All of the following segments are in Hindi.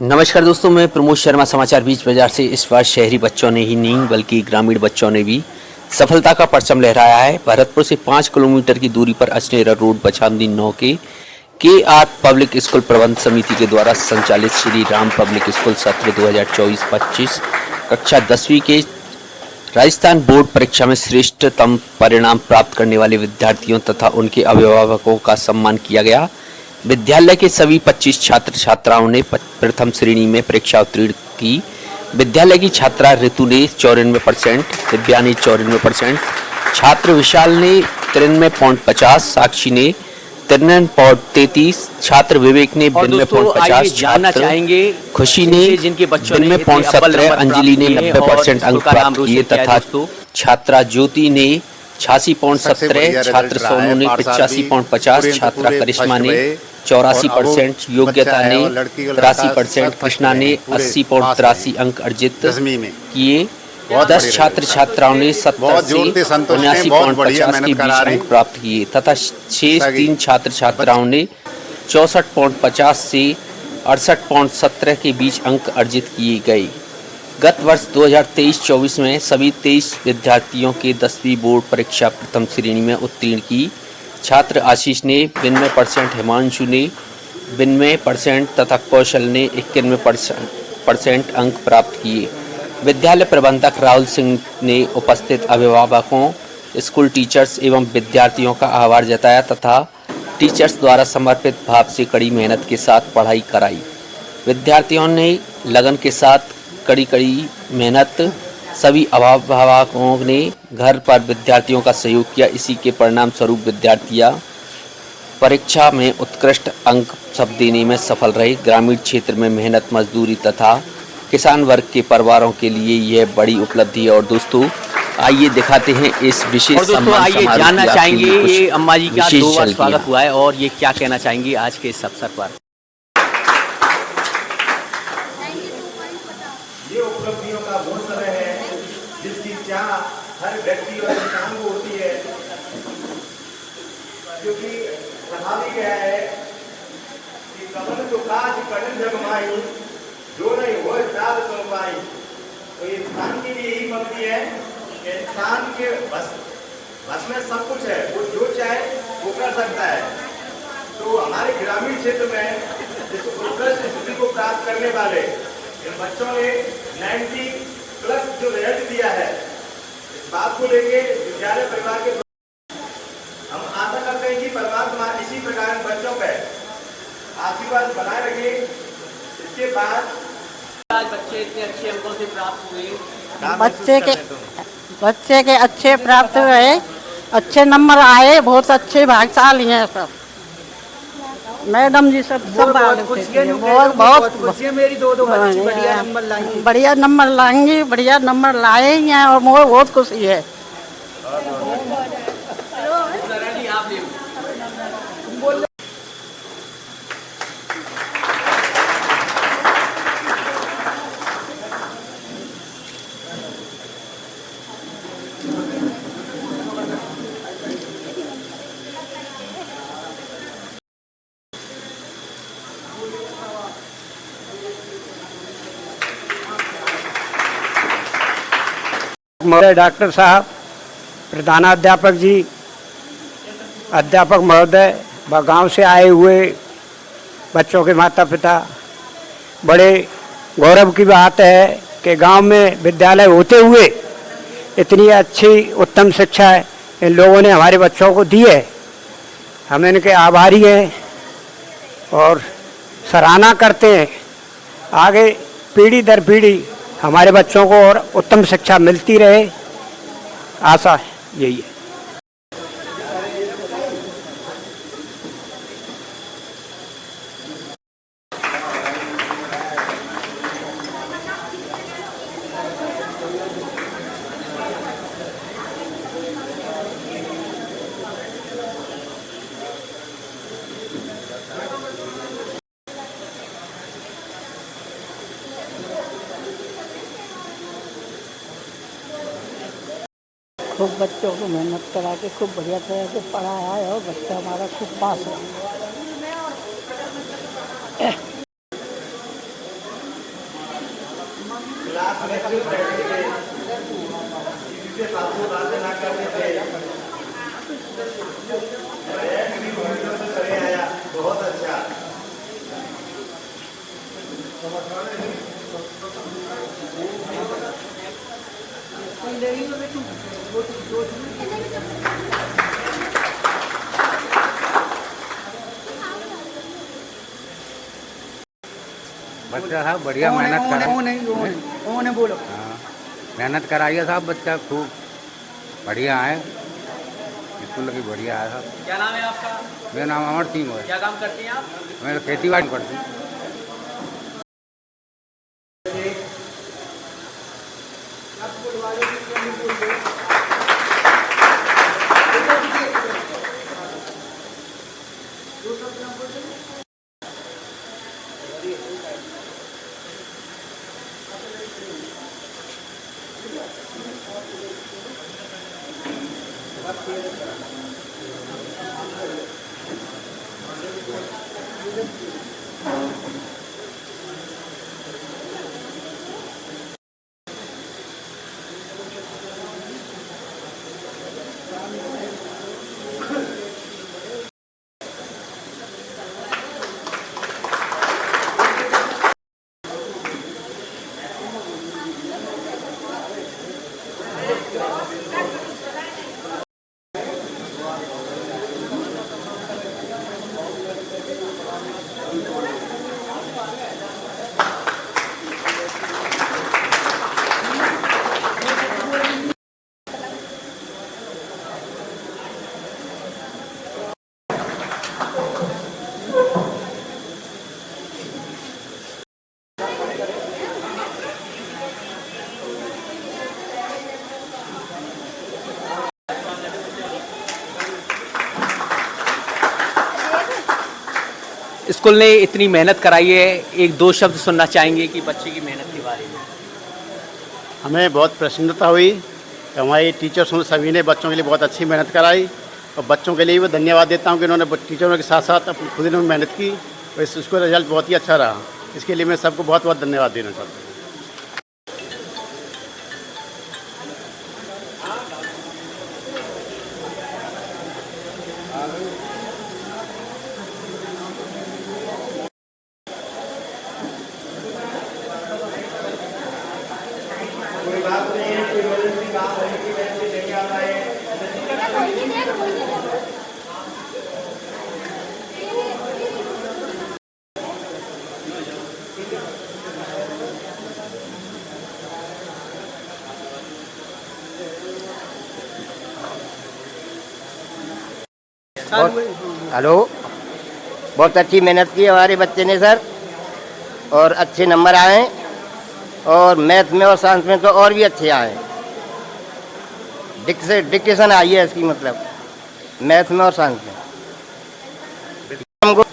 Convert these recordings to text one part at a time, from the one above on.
नमस्कार दोस्तों, मैं प्रमोद शर्मा समाचार बीच बाजार से। इस बार शहरी बच्चों ने ही नहीं बल्कि ग्रामीण बच्चों ने भी सफलता का परचम लहराया है। भरतपुर से 5 किलोमीटर की दूरी पर अछनेरा रोड बछामदी 9 के आर पब्लिक स्कूल प्रबंध समिति के द्वारा संचालित श्री राम पब्लिक स्कूल सत्र 2024-25 कक्षा 10वीं के राजस्थान बोर्ड परीक्षा में श्रेष्ठतम परिणाम प्राप्त करने वाले विद्यार्थियों तथा उनके अभिभावकों का सम्मान किया गया। विद्यालय के सभी 25 छात्र छात्राओं ने प्रथम श्रेणी में परीक्षा उत्तीर्ण की। विद्यालय की छात्रा ऋतु ने 94%, दिव्या ने 94%, छात्र विशाल ने 93.50, साक्षी ने 93.33, छात्र विवेक ने 92.50, छात्र खुशी ने 92.17, अंजलि ने 90% अंक प्राप्त किए तथा छात्रा ज्योति ने 86.17, छात्र सोनू ने 85.50, छात्रा करिश्मा ने 84%, योग्यता ने 83%, कृष्णा ने 80.83 अंक अर्जित किए। 10 छात्र छात्राओं ने 70 से 79.50 के बीच अंक प्राप्त किए तथा 3 छात्र छात्राओं ने 64.50 से 68.17 के बीच अंक अर्जित किए गए। गत वर्ष 2023-24 में सभी 23 विद्यार्थियों के 10वीं बोर्ड परीक्षा प्रथम श्रेणी में उत्तीर्ण की। छात्र आशीष ने 92%, हिमांशु ने 92% तथा कौशल ने 91% अंक प्राप्त किए। विद्यालय प्रबंधक राहुल सिंह ने उपस्थित अभिभावकों, स्कूल टीचर्स एवं विद्यार्थियों का आभार जताया तथा टीचर्स द्वारा समर्पित भाव से कड़ी मेहनत के साथ पढ़ाई कराई। विद्यार्थियों ने लगन के साथ कड़ी मेहनत, सभी अभिभावकों ने घर पर विद्यार्थियों का सहयोग किया। इसी के परिणाम स्वरूप विद्यार्थियां परीक्षा में उत्कृष्ट अंक सब देने में सफल रहे। ग्रामीण क्षेत्र में मेहनत मजदूरी तथा किसान वर्ग के परिवारों के लिए यह बड़ी उपलब्धि है। और दोस्तों आइए दिखाते हैं इस विशेष सम्मान समारोह। आइए जानना चाहेंगे ये अम्मा जी का 2 बार स्वागत हुआ है और ये क्या कहना चाहेंगे आज के इस अवसर पर। ये उपलब्धियों का वो समय है जिसकी चाह हर व्यक्ति और इंसान को होती है, क्योंकि कहा भी गया है कि कमल तो काज कटन जग माई, जो नहीं वो साध कर पाई। तो इंसान की भी यही मर्जी है कि इंसान के बस में सब कुछ है, वो जो चाहे वो कर सकता है। तो हमारे ग्रामीण क्षेत्र में इस उत्कृष्ट स्थिति को प्राप्त करने वाले इन बच्चों ने 90+ जो रिजल्ट दिया है, इस बात को लेके विद्यालय परिवार के हम आशा करते हैं कि परमात्मा इसी प्रकार बच्चों पे आशीर्वाद बनाए रखे। इसके बाद आज बच्चे इतने अच्छे अंकों से प्राप्त हुए, बच्चे के अच्छे प्राप्त हुए, अच्छे नंबर आए, बहुत अच्छे भाग्यशाली हैं सब। मैडम जी सब बहुत मेरी 2 बच्ची बढ़िया नंबर लाएंगी, बढ़िया नंबर लाए हैं और मुझे बहुत खुशी है। महोदय, डॉक्टर साहब, प्रधानाध्यापक जी, अध्यापक महोदय व गांव से आए हुए बच्चों के माता पिता, बड़े गौरव की बात है कि गांव में विद्यालय होते हुए इतनी अच्छी उत्तम शिक्षा इन लोगों ने हमारे बच्चों को दी है। हम इनके आभारी हैं और सराहना करते हैं। आगे पीढ़ी दर पीढ़ी हमारे बच्चों को और उत्तम शिक्षा मिलती रहे, आशा यही है। खूब बच्चों को मेहनत करा के खूब बढ़िया तरह से पढ़ाया है और बच्चा हमारा खूब पास है। क्लास में चुप रहते थे, किसी से फालतू बातें ना करते थे। रैंक भी मॉनिटर से करे आया, बहुत अच्छा। बच्चा साहब बढ़िया मेहनत करा बोलो। हाँ, मेहनत कराइए साहब, बच्चा खूब बढ़िया है, स्कूल की बढ़िया है साहब। क्या नाम है आपका? मेरा नाम अमर सिंह है। क्या काम करते हैं आप? मैं खेती बाड़ी करती हूँ। स्कूल ने इतनी मेहनत कराई है, एक दो शब्द सुनना चाहेंगे कि बच्चे की मेहनत के बारे में? हमें बहुत प्रसन्नता हुई कि हमारे टीचर्स सभी ने बच्चों के लिए बहुत अच्छी मेहनत कराई, और बच्चों के लिए भी धन्यवाद देता हूं कि इन्होंने टीचरों के साथ साथ अपनी खुद इन्होंने मेहनत की, और इसका रिजल्ट बहुत ही अच्छा रहा। इसके लिए मैं सबको बहुत बहुत धन्यवाद देना चाहता हूँ। कोई बात नहीं है, कोई इमरजेंसी काम है कि वैसे नहीं आ पाए। हेलो, बहुत अच्छी मेहनत की हमारे बच्चे ने सर, और अच्छे नंबर आए, और मैथ में और साइंस में तो और भी अच्छे आए। डिक्टेशन आई है इसकी, मतलब मैथ में और साइंस में हमको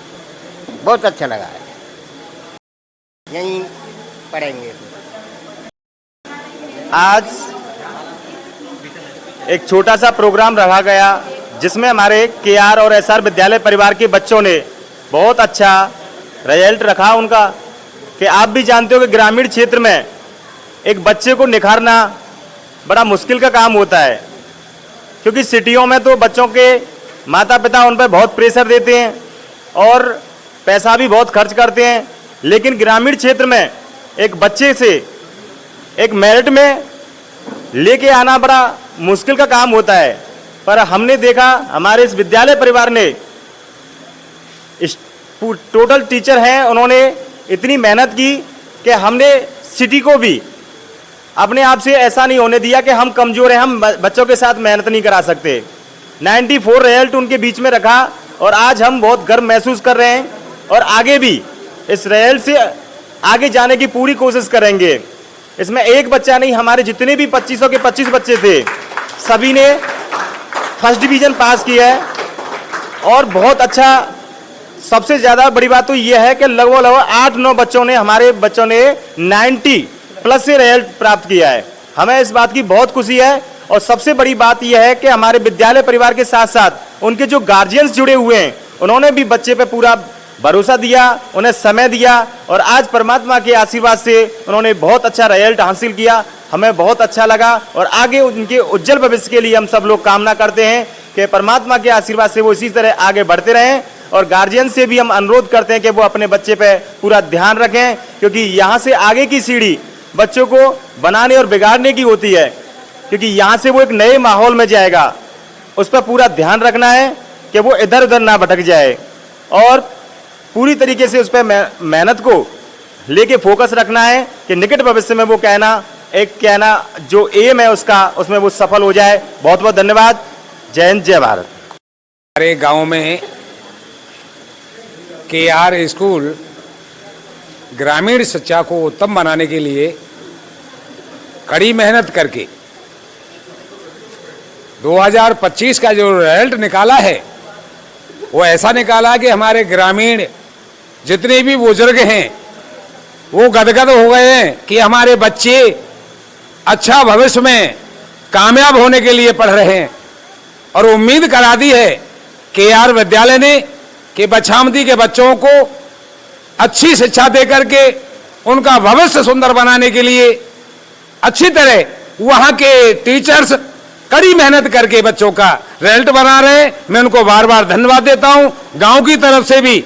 बहुत अच्छा लगा है। यहीं पढ़ेंगे। आज एक छोटा सा प्रोग्राम रखा गया जिसमें हमारे KR और SR विद्यालय परिवार के बच्चों ने बहुत अच्छा रिजल्ट रखा उनका। कि आप भी जानते हो कि ग्रामीण क्षेत्र में एक बच्चे को निखारना बड़ा मुश्किल का काम होता है, क्योंकि सिटियों में तो बच्चों के माता पिता उन पर बहुत प्रेशर देते हैं और पैसा भी बहुत खर्च करते हैं, लेकिन ग्रामीण क्षेत्र में एक बच्चे से एक मेरिट में लेके आना बड़ा मुश्किल का काम होता है। पर हमने देखा हमारे इस विद्यालय परिवार ने, इस टोटल टीचर हैं, उन्होंने इतनी मेहनत की कि हमने सिटी को भी अपने आप से ऐसा नहीं होने दिया कि हम कमज़ोर हैं, हम बच्चों के साथ मेहनत नहीं करा सकते। 94 रिजल्ट उनके बीच में रखा, और आज हम बहुत गर्व महसूस कर रहे हैं, और आगे भी इस रिजल्ट से आगे जाने की पूरी कोशिश करेंगे। इसमें एक बच्चा नहीं, हमारे जितने भी 2500 के 25 बच्चे थे, सभी ने फर्स्ट डिवीज़न पास किया है, और बहुत अच्छा। सबसे ज़्यादा बड़ी बात तो यह है कि लगभग 8-9 बच्चों ने, हमारे बच्चों ने 90 प्लस से रिजल्ट प्राप्त किया है। हमें इस बात की बहुत खुशी है, और सबसे बड़ी बात यह है कि हमारे विद्यालय परिवार के साथ साथ उनके जो गार्जियंस जुड़े हुए हैं, उन्होंने भी बच्चे पे पूरा भरोसा दिया, उन्हें समय दिया और आज परमात्मा के आशीर्वाद से उन्होंने बहुत अच्छा रिजल्ट हासिल किया। हमें बहुत अच्छा लगा और आगे उनके उज्जवल भविष्य के लिए हम सब लोग कामना करते हैं कि परमात्मा के आशीर्वाद से वो इसी तरह आगे बढ़ते रहें। और गार्जियन से भी हम अनुरोध करते हैं कि वो अपने बच्चे पे पूरा ध्यान रखें, क्योंकि यहाँ से आगे की सीढ़ी बच्चों को बनाने और बिगाड़ने की होती है, क्योंकि यहाँ से वो एक नए माहौल में जाएगा। उस पर पूरा ध्यान रखना है कि वो इधर उधर ना भटक जाए और पूरी तरीके से उस पर मेहनत को लेके फोकस रखना है कि निकट भविष्य में वो कहना जो एम है उसका, उसमें वो सफल हो जाए। बहुत बहुत धन्यवाद। जय हिंद, जय भारत। हमारे गांव में KR स्कूल ग्रामीण शिक्षा को उत्तम बनाने के लिए कड़ी मेहनत करके 2025 का जो रिजल्ट निकाला है वो ऐसा निकाला कि हमारे ग्रामीण जितने भी बुजुर्ग हैं वो गदगद हो गए हैं कि हमारे बच्चे अच्छा भविष्य में कामयाब होने के लिए पढ़ रहे हैं। और उम्मीद करा दी है KR विद्यालय ने कि बछामदी के बच्चों को अच्छी शिक्षा देकर के उनका भविष्य सुंदर बनाने के लिए अच्छी तरह वहां के टीचर्स कड़ी मेहनत करके बच्चों का रिजल्ट बना रहे हैं। मैं उनको बार बार धन्यवाद देता हूं। गांव की तरफ से भी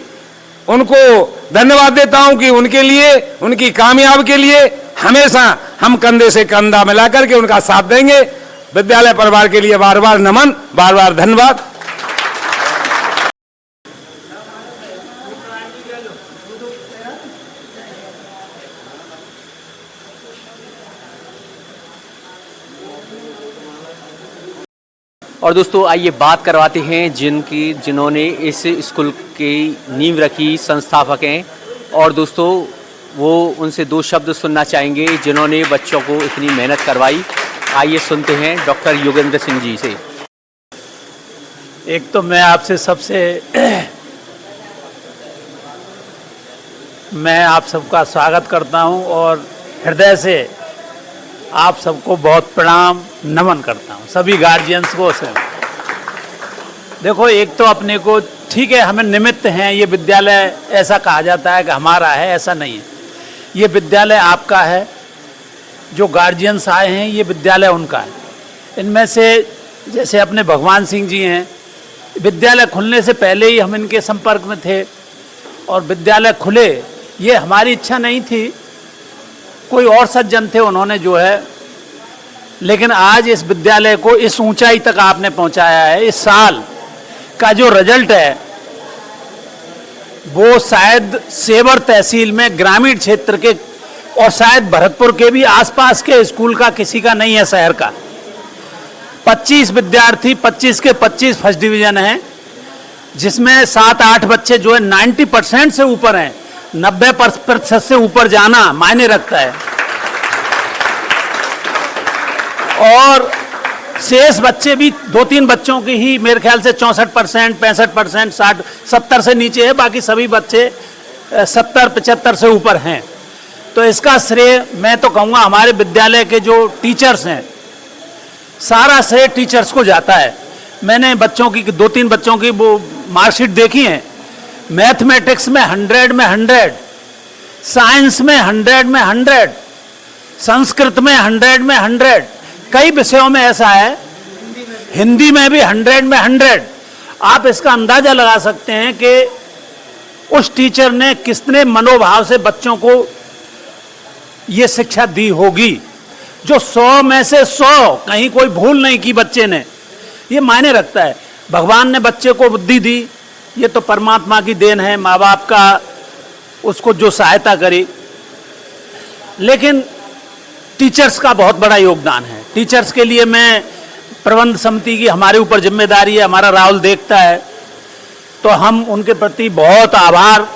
उनको धन्यवाद देता हूं कि उनके लिए, उनकी कामयाबी के लिए हमेशा हम कंधे से कंधा मिलाकर के उनका साथ देंगे। विद्यालय परिवार के लिए बार बार नमन, बार बार धन्यवाद। और दोस्तों आइए बात करवाते हैं जिन्होंने इस स्कूल की नींव रखी, संस्थापक हैं। और दोस्तों वो उनसे दो शब्द सुनना चाहेंगे जिन्होंने बच्चों को इतनी मेहनत करवाई। आइए सुनते हैं डॉक्टर योगेंद्र सिंह जी से। एक तो मैं आपसे मैं आप सबका स्वागत करता हूं और हृदय से आप सबको बहुत प्रणाम नमन करता हूं, सभी गार्जियंस को से। देखो, एक तो अपने को ठीक है, हमें निमित्त हैं, ये विद्यालय ऐसा कहा जाता है कि हमारा है, ऐसा नहीं है। ये विद्यालय आपका है, जो गार्जियंस आए हैं ये विद्यालय उनका है। इनमें से जैसे अपने भगवान सिंह जी हैं, विद्यालय खुलने से पहले ही हम इनके संपर्क में थे और विद्यालय खुले ये हमारी इच्छा नहीं थी, कोई और सज्जन थे उन्होंने जो है, लेकिन आज इस विद्यालय को इस ऊंचाई तक आपने पहुंचाया है। इस साल का जो रिजल्ट है वो शायद सेवर तहसील में ग्रामीण क्षेत्र के और शायद भरतपुर के भी आसपास के स्कूल का किसी का नहीं है, शहर का। 25 विद्यार्थी, 25 के 25 फर्स्ट डिवीजन हैं, जिसमें 7-8 बच्चे जो है 90% से ऊपर हैं। 90% से ऊपर जाना मायने रखता है। और शेष बच्चे भी 2-3 बच्चों की ही मेरे ख्याल से 64%, 65%, 60, 70 से नीचे है, बाकी सभी बच्चे 70-75 से ऊपर हैं। तो इसका श्रेय मैं तो कहूँगा हमारे विद्यालय के जो टीचर्स हैं, सारा श्रेय टीचर्स को जाता है। मैंने बच्चों की 2-3 बच्चों की वो मार्कशीट देखी है। मैथमेटिक्स में 100 में 100, साइंस में 100 में 100, संस्कृत में 100 में 100, कई विषयों में ऐसा है, हिंदी में भी 100 में 100। आप इसका अंदाजा लगा सकते हैं कि उस टीचर ने कितने मनोभाव से बच्चों को ये शिक्षा दी होगी, जो 100 में से 100, कहीं कोई भूल नहीं की बच्चे ने। ये मायने रखता है। भगवान ने बच्चे को बुद्धि दी, ये तो परमात्मा की देन है, माँ बाप का उसको जो सहायता करी, लेकिन टीचर्स का बहुत बड़ा योगदान है। टीचर्स के लिए मैं प्रबंध समिति की हमारे ऊपर जिम्मेदारी है, हमारा राहुल देखता है, तो हम उनके प्रति बहुत आभार,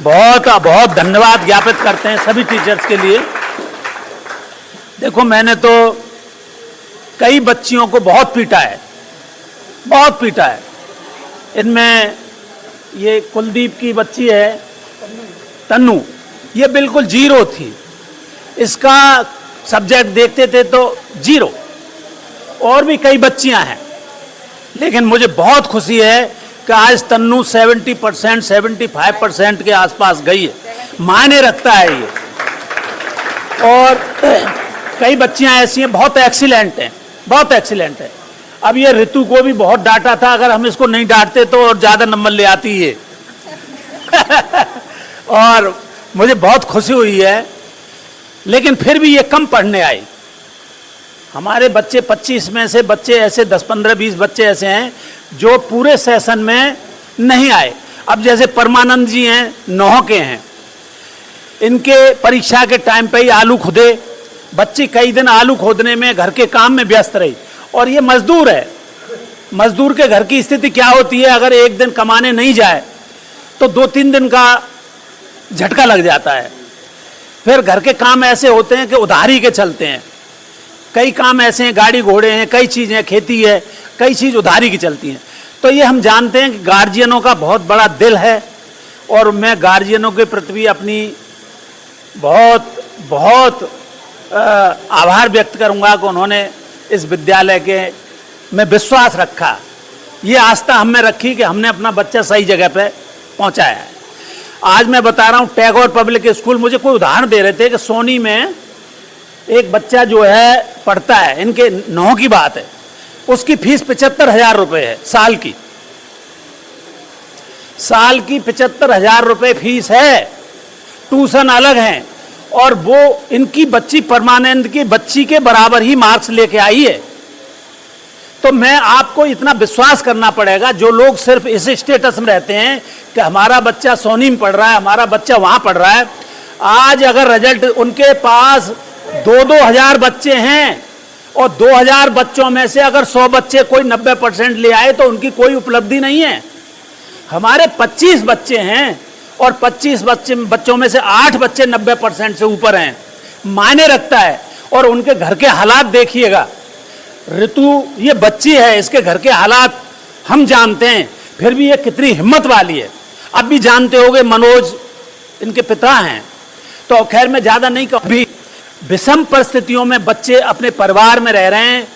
बहुत धन्यवाद ज्ञापित करते हैं सभी टीचर्स के लिए। देखो, मैंने तो कई बच्चियों को बहुत पीटा है। इनमें ये कुलदीप की बच्ची है तन्नू, ये बिल्कुल 0 थी, इसका सब्जेक्ट देखते थे तो 0। और भी कई बच्चियां हैं, लेकिन मुझे बहुत खुशी है कि आज तन्नू 70% 75% के आसपास गई है, मायने रखता है ये। और कई बच्चियां ऐसी हैं बहुत एक्सीलेंट हैं, बहुत एक्सीलेंट है। अब ये ऋतु को भी बहुत डांटा था, अगर हम इसको नहीं डांटते तो और ज़्यादा नंबर ले आती है और मुझे बहुत खुशी हुई है, लेकिन फिर भी ये कम पढ़ने आई। हमारे बच्चे 25 में से बच्चे ऐसे 10, 15, 20 बच्चे ऐसे हैं जो पूरे सेशन में नहीं आए। अब जैसे परमानंद जी हैं, 9 के हैं, इनके परीक्षा के टाइम पे ही आलू खुदे, बच्ची कई दिन आलू खोदने में घर के काम में व्यस्त रही। और ये मजदूर है, मजदूर के घर की स्थिति क्या होती है, अगर एक दिन कमाने नहीं जाए तो 2-3 दिन का झटका लग जाता है। फिर घर के काम ऐसे होते हैं कि उधारी के चलते हैं, कई काम ऐसे हैं, गाड़ी घोड़े हैं, कई चीज़ें, खेती है, कई चीज़ उधारी की चलती हैं। तो ये हम जानते हैं कि गार्जियनों का बहुत बड़ा दिल है, और मैं गार्जियनों के प्रति भी अपनी बहुत बहुत आभार व्यक्त करूंगा कि उन्होंने इस विद्यालय के में विश्वास रखा, ये आस्था हम में रखी कि हमने अपना बच्चा सही जगह पे पहुंचाया है। आज मैं बता रहा हूँ, टैगोर पब्लिक स्कूल, मुझे कोई उदाहरण दे रहे थे कि सोनी में एक बच्चा जो है पढ़ता है, इनके 9 की बात है, उसकी फीस 75,000 रुपये है साल की। साल की 75,000 रुपये फीस है, ट्यूशन अलग हैं, और वो इनकी बच्ची परमानंद की बच्ची के बराबर ही मार्क्स लेके आई है। तो मैं आपको इतना विश्वास करना पड़ेगा, जो लोग सिर्फ इस स्टेटस में रहते हैं कि हमारा बच्चा सोनी में पढ़ रहा है, हमारा बच्चा वहां पढ़ रहा है। आज अगर रिजल्ट, उनके पास 2-2 हजार बच्चे हैं, और 2000 बच्चों में से अगर 100 बच्चे कोई 90% ले आए तो उनकी कोई उपलब्धि नहीं है। हमारे 25 बच्चे हैं, और 25 बच्चों में से 8 बच्चे 90% से ऊपर हैं, मायने रखता है। और उनके घर के हालात देखिएगा, ऋतु ये बच्ची है, इसके घर के हालात हम जानते हैं, फिर भी ये कितनी हिम्मत वाली है। अब भी जानते होंगे, मनोज इनके पिता हैं। तो खैर मैं ज़्यादा नहीं कहूँ, भी विषम परिस्थितियों में बच्चे अपने परिवार में रह रहे हैं,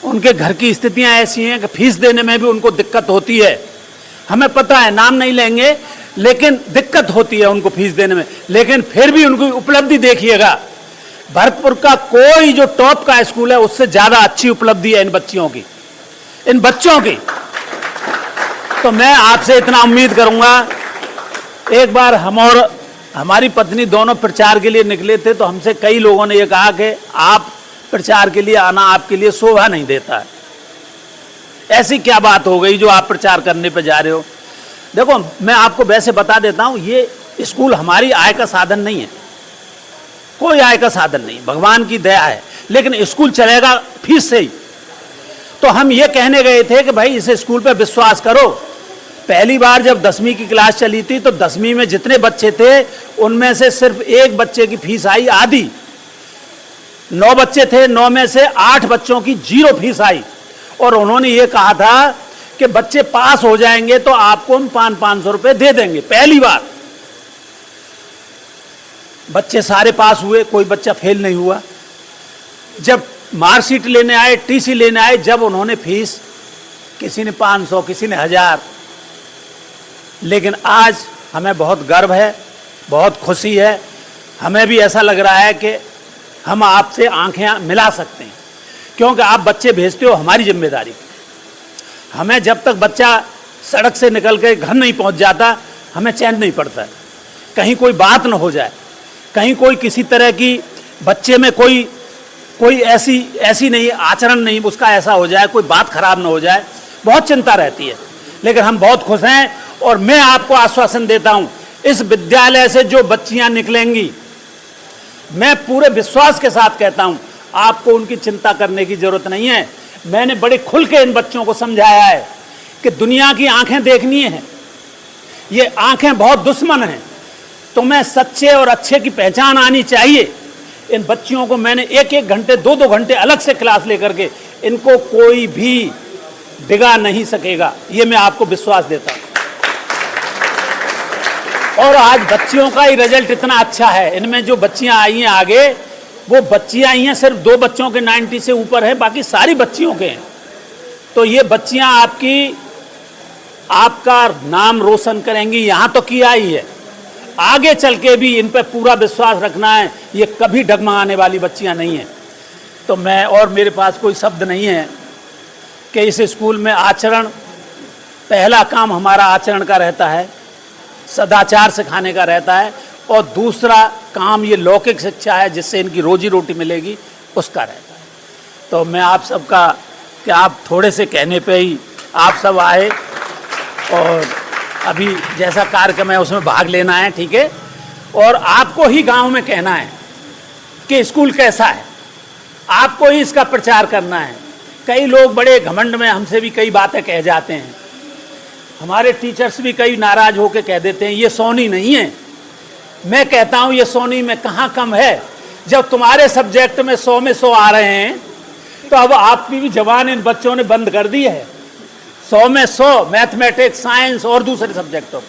उनके घर की स्थितियां ऐसी हैं कि फीस देने में भी उनको दिक्कत होती है। हमें पता है, नाम नहीं लेंगे, लेकिन दिक्कत होती है उनको फीस देने में, लेकिन फिर भी उनकी उपलब्धि देखिएगा। भरतपुर का कोई जो टॉप का स्कूल है, उससे ज़्यादा अच्छी उपलब्धि है इन बच्चियों की, इन बच्चों की। तो मैं आपसे इतना उम्मीद करूंगा, एक बार हम और हमारी पत्नी दोनों प्रचार के लिए निकले थे, तो हमसे कई लोगों ने ये कहा कि आप प्रचार के लिए आना आपके लिए शोभा नहीं देता है। ऐसी क्या बात हो गई जो आप प्रचार करने पे जा रहे हो? देखो, मैं आपको वैसे बता देता हूँ, ये स्कूल हमारी आय का साधन नहीं है, कोई आय का साधन नहीं, भगवान की दया है, लेकिन स्कूल चलेगा फीस से ही। तो हम ये कहने गए थे कि भाई इस स्कूल पे विश्वास करो। पहली बार जब 10वीं की क्लास चली थी, तो 10वीं में जितने बच्चे थे उनमें से सिर्फ एक बच्चे की फीस आई आधी। 9 बच्चे थे, 9 में से 8 बच्चों की 0 फीस आई, और उन्होंने ये कहा था कि बच्चे पास हो जाएंगे तो आपको हम 500-500 रुपए दे देंगे। पहली बार बच्चे सारे पास हुए, कोई बच्चा फेल नहीं हुआ। जब मार्कशीट लेने आए, टीसी लेने आए, जब उन्होंने फीस, किसी ने 500, किसी ने 1000, लेकिन आज हमें बहुत गर्व है, बहुत खुशी है। हमें भी ऐसा लग रहा है कि हम आपसे आंखें मिला सकते हैं, क्योंकि आप बच्चे भेजते हो, हमारी जिम्मेदारी। हमें जब तक बच्चा सड़क से निकल के घर नहीं पहुंच जाता, हमें चैन नहीं पड़ता है। कहीं कोई बात न हो जाए, कहीं कोई किसी तरह की बच्चे में कोई ऐसी नहीं आचरण नहीं उसका ऐसा हो जाए, कोई बात खराब ना हो जाए, बहुत चिंता रहती है। लेकिन हम बहुत खुश हैं, और मैं आपको आश्वासन देता हूं, इस विद्यालय से जो बच्चियां निकलेंगी, मैं पूरे विश्वास के साथ कहता हूं, आपको उनकी चिंता करने की जरूरत नहीं है। मैंने बड़े खुल के इन बच्चों को समझाया है कि दुनिया की आंखें देखनी है, ये आंखें बहुत दुश्मन हैं, तुम्हें सच्चे और अच्छे की पहचान आनी चाहिए। इन बच्चियों को मैंने 1-1 घंटे 2-2 घंटे अलग से क्लास लेकर के, इनको कोई भी बिगा नहीं सकेगा, ये मैं आपको विश्वास देता हूं। और आज बच्चियों का ही रिजल्ट इतना अच्छा है, इनमें जो बच्चियां आई हैं आगे, वो बच्चियां आई हैं, सिर्फ 2 बच्चों के 90 से ऊपर है, बाकी सारी बच्चियों के हैं। तो ये बच्चियां आपकी आपका नाम रोशन करेंगी, यहाँ तो किया ही है, आगे चल के भी इन पर पूरा विश्वास रखना है। ये कभी डगमगाने वाली बच्चियाँ नहीं हैं। तो मैं, और मेरे पास कोई शब्द नहीं है कि इस स्कूल में आचरण, पहला काम हमारा आचरण का रहता है, सदाचार सिखाने का रहता है, और दूसरा काम ये लौकिक शिक्षा है जिससे इनकी रोजी रोटी मिलेगी, उसका रहता है। तो मैं आप सबका, कि आप थोड़े से कहने पे ही आप सब आए और अभी जैसा कार्यक्रम है उसमें भाग लेना है, ठीक है। और आपको ही गांव में कहना है कि स्कूल कैसा है, आपको ही इसका प्रचार करना है। कई लोग बड़े घमंड में हमसे भी कई बातें कह जाते हैं, हमारे टीचर्स भी कई नाराज होकर कह देते हैं ये सोनी नहीं है। मैं कहता हूँ ये सोनी में कहाँ कम है। जब तुम्हारे सब्जेक्ट में 100 में 100 आ रहे हैं तो अब आपकी भी जबान इन बच्चों ने बंद कर दी है। 100 में 100 मैथमेटिक्स, साइंस और दूसरे सब्जेक्टों,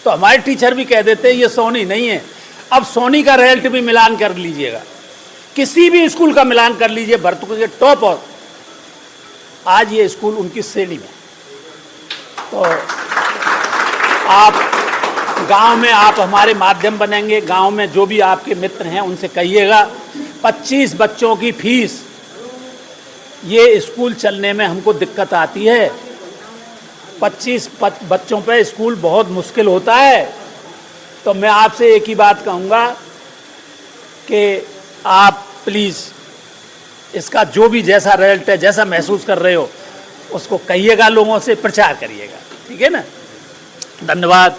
तो हमारे टीचर भी कह देते हैं ये सोनी नहीं है। अब सोनी का रिजल्ट भी मिलान कर लीजिएगा, किसी भी स्कूल का मिलान कर लीजिए, भरतपुर के टॉप, और आज ये स्कूल उनकी श्रेणी में। तो आप गांव में, आप हमारे माध्यम बनेंगे, गांव में जो भी आपके मित्र हैं उनसे कहिएगा 25 बच्चों की फीस, ये स्कूल चलने में हमको दिक्कत आती है। 25 बच्चों पे स्कूल बहुत मुश्किल होता है। तो मैं आपसे एक ही बात कहूँगा कि आप प्लीज़ इसका जो भी जैसा रिजल्ट है, जैसा महसूस कर रहे हो, उसको कहिएगा, लोगों से प्रचार करिएगा, ठीक है ना। धन्यवाद।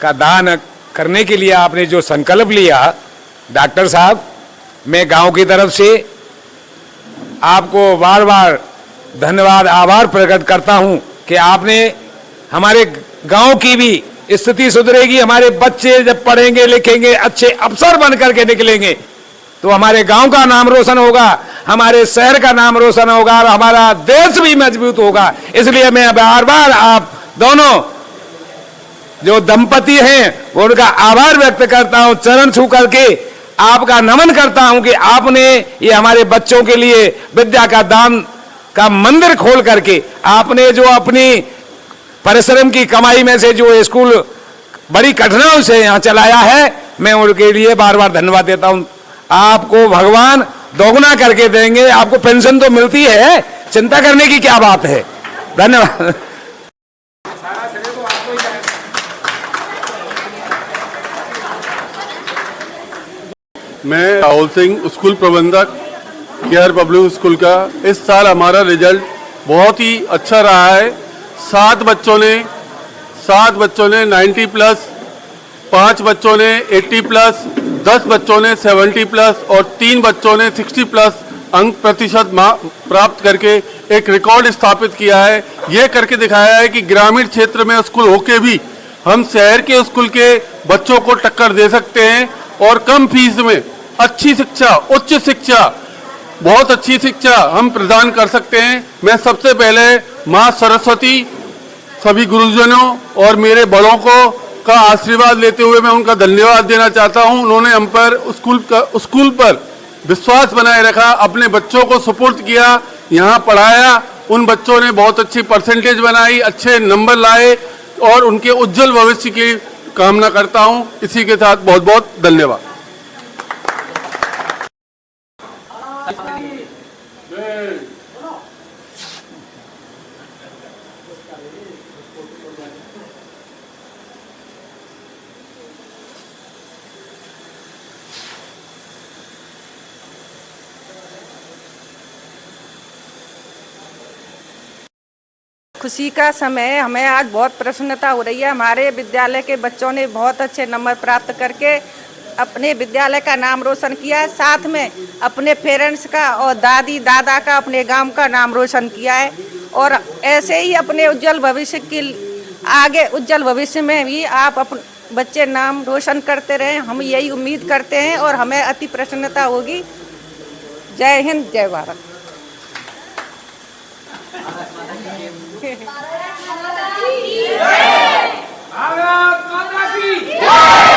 का दान करने के लिए आपने जो संकल्प लिया डॉक्टर साहब, मैं गांव की तरफ से आपको बार बार धन्यवाद, आभार प्रकट करता हूं कि आपने हमारे गांव की भी स्थिति सुधरेगी। हमारे बच्चे जब पढ़ेंगे लिखेंगे, अच्छे अफसर बन करके निकलेंगे तो हमारे गांव का नाम रोशन होगा, हमारे शहर का नाम रोशन होगा और हमारा देश भी मजबूत होगा। इसलिए मैं बार बार आप दोनों जो दंपति हैं वो उनका आभार व्यक्त करता हूं, चरण छू करके आपका नमन करता हूं कि आपने ये हमारे बच्चों के लिए विद्या का दान का मंदिर खोल करके आपने जो अपनी परिश्रम की कमाई में से जो स्कूल बड़ी कठिनाइयों से यहाँ चलाया है, मैं उनके लिए बार बार धन्यवाद देता हूं। आपको भगवान दोगुना करके देंगे, आपको पेंशन तो मिलती है, चिंता करने की क्या बात है। धन्यवाद। मैं राहुल सिंह, स्कूल प्रबंधक केआर पब्लिक स्कूल का। इस साल हमारा रिजल्ट बहुत ही अच्छा रहा है। 7 बच्चों ने 90 प्लस, 5 बच्चों ने 80 प्लस, 10 बच्चों ने 70 प्लस और 3 बच्चों ने 60 प्लस अंक प्रतिशत प्राप्त करके एक रिकॉर्ड स्थापित किया है। ये करके दिखाया है कि ग्रामीण क्षेत्र में स्कूल होके भी हम शहर के स्कूल के बच्चों को टक्कर दे सकते हैं और कम फीस में अच्छी शिक्षा, उच्च शिक्षा, बहुत अच्छी शिक्षा हम प्रदान कर सकते हैं। मैं सबसे पहले माँ सरस्वती, सभी गुरुजनों और मेरे बड़ों को का आशीर्वाद लेते हुए मैं उनका धन्यवाद देना चाहता हूं। उन्होंने हम पर स्कूल पर विश्वास बनाए रखा, अपने बच्चों को सुपुर्द किया, यहाँ पढ़ाया। उन बच्चों ने बहुत अच्छी परसेंटेज बनाई, अच्छे नंबर लाए और उनके उज्जवल भविष्य की कामना करता हूं। इसी के साथ बहुत बहुत धन्यवाद। खुशी का समय है, हमें आज बहुत प्रसन्नता हो रही है। हमारे विद्यालय के बच्चों ने बहुत अच्छे नंबर प्राप्त करके अपने विद्यालय का नाम रोशन किया है, साथ में अपने पेरेंट्स का और दादी दादा का, अपने गांव का नाम रोशन किया है। और ऐसे ही अपने उज्जवल भविष्य की आगे उज्जवल भविष्य में भी आप अपने बच्चे नाम रोशन करते रहें, हम यही उम्मीद करते हैं और हमें अति प्रसन्नता होगी। जय हिंद, जय भारत। भारत माता की जय।